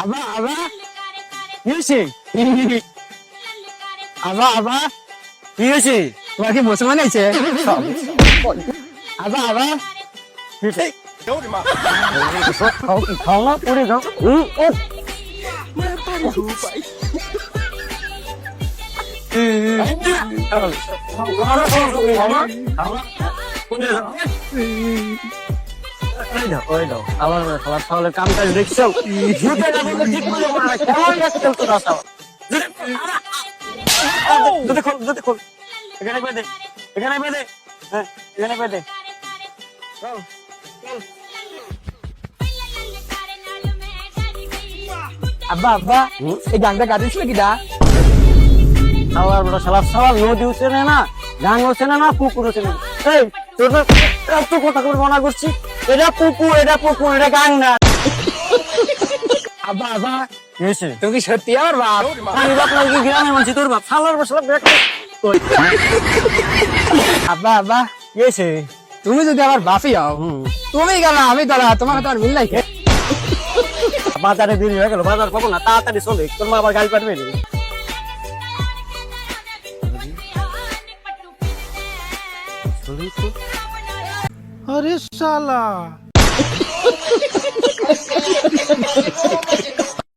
আবা আবা কি হয়েছে? আবা আবা কি হয়েছে? তোমার কি মুসলমান আছে? আবা আবা খাও কি খাও না পড়ে যাও। আমার কাম কাজ দেখছো ঠিক করে বলো না কেমন লাগছে তো রাস্তা যদি খোল এখানে বেঁধে এখানে বেঁধে হ্যাঁ এখানে বেঁধে আব্বা আব্বা এই গানটা গাড়িছিল কিটা সালার বড় সালার সালার নদী উঠছে না গান হচ্ছে না পুকুর হচ্ছে না এই তোর এত কথা করে মনে করছি এটা পুকুর এটা গান না আব্বা আব্বা এসে তুমি সত্যি আমার বাপ আমি বাপ নাকি গ্রামের মানুষ তোর বাপ সালার বড় সালার আব্বা আব্বা এসে তুমি যদি আমার বাপই হও তুমি গেল আমি দাঁড়া তোমার তো আর মিল নাই বাজারে দেরি হয়ে গেল বাজার পাবো না তাড়াতাড়ি চলে তোর মা আবার গাড়ি পাঠবে अरे साला